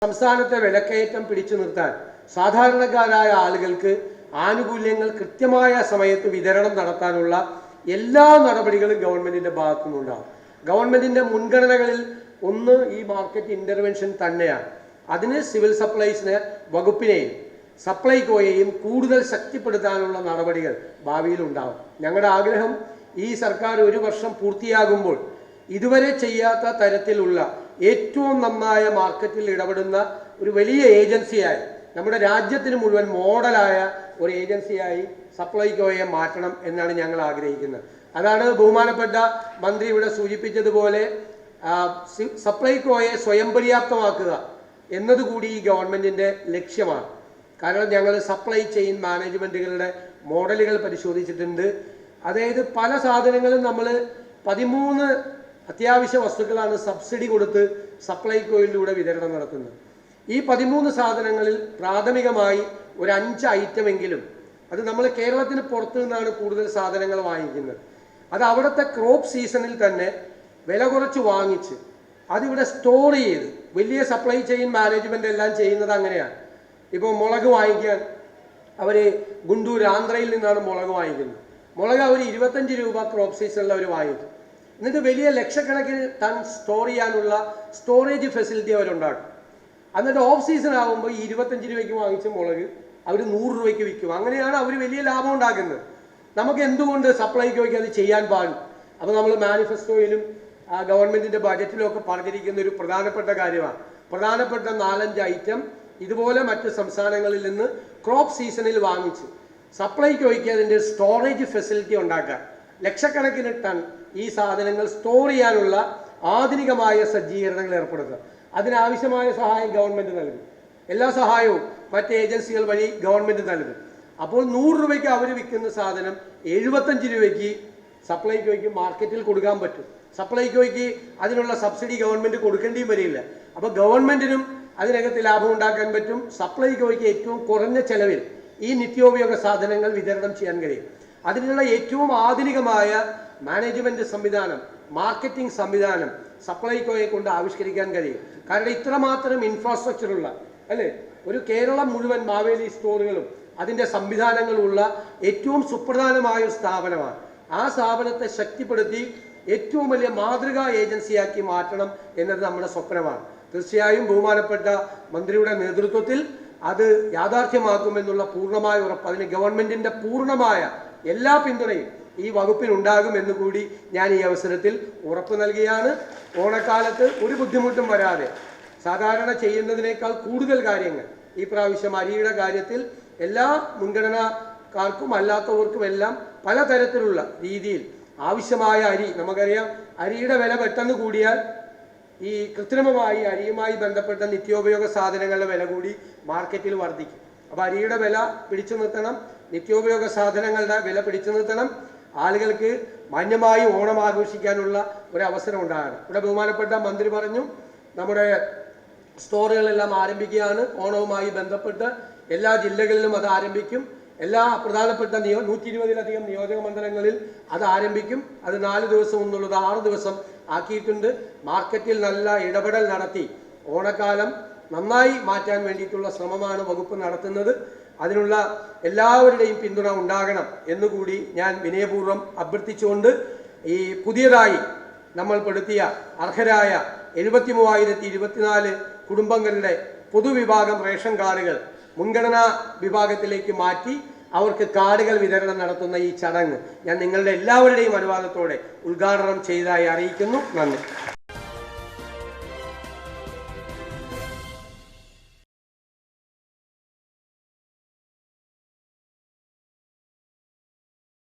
സംസ്ഥാനത്തെ വിലക്കയറ്റം പിടിച്ചു നിർത്താൻ സാധാരണക്കാരായ ആളുകൾക്ക് ആനുകൂല്യങ്ങൾ കൃത്യമായ സമയത്ത് വിതരണം നടത്താനുള്ള എല്ലാ നടപടികളും ഗവൺമെന്റിന്റെ ഭാഗത്തു നിന്നുണ്ടാകും. ഗവൺമെന്റിന്റെ മുൻഗണനകളിൽ ഒന്ന് ഈ മാർക്കറ്റ് ഇന്റർവെൻഷൻ തന്നെയാണ്. അതിന് സിവിൽ സപ്ലൈസിന് വകുപ്പിനെയും സപ്ലൈകോയെയും കൂടുതൽ ശക്തിപ്പെടുത്താനുള്ള നടപടികൾ ഭാവിയിൽ ഉണ്ടാകും. ഞങ്ങളുടെ ആഗ്രഹം ഈ സർക്കാർ 1 വർഷം പൂർത്തിയാകുമ്പോൾ ഇതുവരെ ചെയ്യാത്ത തരത്തിലുള്ള ഏറ്റവും നന്നായ മാർക്കറ്റിൽ ഇടപെടുന്ന ഒരു വലിയ ഏജൻസിയായി, നമ്മുടെ രാജ്യത്തിന് മുഴുവൻ മോഡലായ ഒരു ഏജൻസിയായി സപ്ലൈകോയെ മാറ്റണം എന്നാണ് ഞങ്ങൾ ആഗ്രഹിക്കുന്നത്. അതാണ് ബഹുമാനപ്പെട്ട മന്ത്രി ഇവിടെ സൂചിപ്പിച്ചതുപോലെ സപ്ലൈകോയെ സ്വയം പര്യാപ്തമാക്കുക എന്നതുകൂടി ഈ ഗവൺമെന്റിന്റെ ലക്ഷ്യമാണ്. കാരണം ഞങ്ങൾ സപ്ലൈ ചെയിൻ മാനേജ്മെന്റുകളുടെ മോഡലുകൾ പരിശോധിച്ചിട്ടുണ്ട്. അതായത് പല സാധനങ്ങളും നമ്മൾ 13 അത്യാവശ്യ വസ്തുക്കളാണ് സബ്സിഡി കൊടുത്ത് സപ്ലൈകോയിലൂടെ വിതരണം നടത്തുന്നത്. ഈ 13 സാധനങ്ങളിൽ പ്രാഥമികമായി ഒരു 5 ഐറ്റമെങ്കിലും അത് നമ്മൾ കേരളത്തിന് പുറത്തു നിന്നാണ് കൂടുതൽ സാധനങ്ങൾ വാങ്ങിക്കുന്നത്. അത് അവിടുത്തെ ക്രോപ്പ് സീസണിൽ തന്നെ വില കുറച്ച് വാങ്ങിച്ച് അതിവിടെ സ്റ്റോർ ചെയ്ത് വലിയ സപ്ലൈ ചെയിൻ മാനേജ്മെന്റ് എല്ലാം ചെയ്യുന്നത് അങ്ങനെയാണ്. ഇപ്പോൾ മുളക് വാങ്ങിക്കാൻ അവർ ഗുണ്ടൂർ ആന്ധ്രയിൽ നിന്നാണ് മുളക് വാങ്ങിക്കുന്നത്. മുളക് അവർ 25 രൂപ ക്രോപ്പ് സീസണിൽ അവർ വാങ്ങിക്കും. എന്നിട്ട് വലിയ ലക്ഷക്കണക്കിന് ടൺ സ്റ്റോർ ചെയ്യാനുള്ള സ്റ്റോറേജ് ഫെസിലിറ്റി അവരുണ്ടാക്കും. എന്നിട്ട് ഓഫ് സീസൺ ആകുമ്പോൾ 25 രൂപയ്ക്ക് വാങ്ങിച്ച മുളക് അവർ 100 രൂപയ്ക്ക് വിൽക്കും. അങ്ങനെയാണ് അവർ വലിയ ലാഭം ഉണ്ടാക്കുന്നത്. നമുക്ക് എന്തുകൊണ്ട് സപ്ലൈകോയ്ക്ക് അത് ചെയ്യാൻ പാടും? അപ്പോൾ നമ്മൾ മാനിഫെസ്റ്റോയിലും ഗവൺമെന്റിന്റെ ബജറ്റിലും ഒക്കെ പറഞ്ഞിരിക്കുന്ന ഒരു പ്രധാനപ്പെട്ട കാര്യമാണ്. പ്രധാനപ്പെട്ട 4-5 ഐറ്റം ഇതുപോലെ മറ്റ് സംസ്ഥാനങ്ങളിൽ നിന്ന് ക്രോപ്പ് സീസണിൽ വാങ്ങിച്ച് സപ്ലൈകോയ്ക്ക് അതിൻ്റെ സ്റ്റോറേജ് ഫെസിലിറ്റി ഉണ്ടാക്കാൻ, ലക്ഷക്കണക്കിന് ടൺ ഈ സാധനങ്ങൾ സ്റ്റോർ ചെയ്യാനുള്ള ആധുനികമായ സജ്ജീകരണങ്ങൾ ഏർപ്പെടുത്തുക. അതിനാവശ്യമായ സഹായം ഗവൺമെന്റ് നൽകും. എല്ലാ സഹായവും മറ്റ് ഏജൻസികൾ വഴി ഗവൺമെന്റ് നൽകും. അപ്പോൾ 100 രൂപയ്ക്ക് അവർ വിൽക്കുന്ന സാധനം 75 രൂപയ്ക്ക് സപ്ലൈകോയ്ക്ക് മാർക്കറ്റിൽ കൊടുക്കാൻ പറ്റും. സപ്ലൈകോയ്ക്ക് അതിനുള്ള സബ്സിഡി ഗവൺമെന്റ് കൊടുക്കേണ്ടിയും വരില്ല. അപ്പോൾ ഗവൺമെന്റിനും അതിനകത്ത് ലാഭം ഉണ്ടാക്കാൻ പറ്റും. സപ്ലൈകോയ്ക്ക് ഏറ്റവും കുറഞ്ഞ ചെലവിൽ ഈ നിത്യോപയോഗ സാധനങ്ങൾ വിതരണം ചെയ്യാൻ കഴിയും. അതിനുള്ള ഏറ്റവും ആധുനികമായ മാനേജ്മെന്റ് സംവിധാനം, മാർക്കറ്റിംഗ് സംവിധാനം സപ്ലൈകോയെ കൊണ്ട് ആവിഷ്കരിക്കാൻ കഴിയും. കാരണം ഇത്രമാത്രം ഇൻഫ്രാസ്ട്രക്ചറുള്ള അല്ലേ ഒരു കേരളം മുഴുവൻ മാവേലി സ്റ്റോറുകളും അതിൻ്റെ സംവിധാനങ്ങളുള്ള ഏറ്റവും സുപ്രധാനമായ ഒരു സ്ഥാപനമാണ്. ആ സ്ഥാപനത്തെ ശക്തിപ്പെടുത്തി ഏറ്റവും വലിയ മാതൃകാ ഏജൻസിയാക്കി മാറ്റണം എന്നത് നമ്മുടെ സ്വപ്നമാണ്. തീർച്ചയായും ബഹുമാനപ്പെട്ട മന്ത്രിയുടെ നേതൃത്വത്തിൽ അത് യാഥാർത്ഥ്യമാക്കുമെന്നുള്ള പൂർണ്ണമായ ഉറപ്പ്, അതിന് ഗവൺമെന്റിന്റെ പൂർണ്ണമായ എല്ലാ പിന്തുണയും ഈ വകുപ്പിനുണ്ടാകും എന്നുകൂടി ഞാൻ ഈ അവസരത്തിൽ ഉറപ്പ് നൽകിയാണ്. ഓണക്കാലത്ത് ഒരു ബുദ്ധിമുട്ടും വരാതെ സാധാരണ ചെയ്യുന്നതിനേക്കാൾ കൂടുതൽ കാര്യങ്ങൾ ഈ പ്രാവശ്യം അരിയുടെ കാര്യത്തിൽ എല്ലാ മുൻഗണനക്കാർക്കും അല്ലാത്തവർക്കും എല്ലാം പലതരത്തിലുള്ള രീതിയിൽ ആവശ്യമായ അരി, നമുക്കറിയാം അരിയുടെ വില പെട്ടെന്ന് കൂടിയാൽ ഈ കൃത്രിമമായി അരിയുമായി ബന്ധപ്പെട്ട നിത്യോപയോഗ സാധനങ്ങളുടെ വില കൂടി മാർക്കറ്റിൽ വർദ്ധിക്കും. അപ്പോൾ അരിയുടെ വില പിടിച്ചു നിർത്തണം, നിത്യോപയോഗ സാധനങ്ങളുടെ വില പിടിച്ചു നിർത്തണം, ആളുകൾക്ക് മാന്യമായി ഓണം ആഘോഷിക്കാനുള്ള ഒരു അവസരം ഉണ്ടാകണം. ഇവിടെ ബഹുമാനപ്പെട്ട മന്ത്രി പറഞ്ഞു നമ്മുടെ സ്റ്റോറുകളെല്ലാം ആരംഭിക്കുകയാണ്. ഓണവുമായി ബന്ധപ്പെട്ട് എല്ലാ ജില്ലകളിലും അത് ആരംഭിക്കും. എല്ലാ പ്രധാനപ്പെട്ട 120-ലധികം നിയോജക മണ്ഡലങ്ങളിൽ അത് ആരംഭിക്കും. അത് 4 ദിവസം എന്നുള്ളത് 6 ദിവസം ആക്കിയിട്ടുണ്ട്. മാർക്കറ്റിൽ നല്ല ഇടപെടൽ നടത്തി ഓണക്കാലം നന്നായി മാറ്റാൻ വേണ്ടിയിട്ടുള്ള ശ്രമമാണ് വകുപ്പ് നടത്തുന്നത്. അതിനുള്ള എല്ലാവരുടെയും പിന്തുണ ഉണ്ടാകണം എന്നുകൂടി ഞാൻ വിനയപൂർവ്വം അഭ്യർത്ഥിച്ചുകൊണ്ട് ഈ പുതിയതായി നമ്മൾ പെടുത്തിയ അർഹരായ 73,024 കുടുംബങ്ങളുടെ പൊതുവിഭാഗം റേഷൻ കാർഡുകൾ മുൻഗണനാ വിഭാഗത്തിലേക്ക് മാറ്റി അവർക്ക് കാർഡുകൾ വിതരണം നടത്തുന്ന ഈ ചടങ്ങ് ഞാൻ നിങ്ങളുടെ എല്ലാവരുടെയും അനുവാദത്തോടെ ഉദ്ഘാടനം ചെയ്തതായി അറിയിക്കുന്നു. നന്ദി.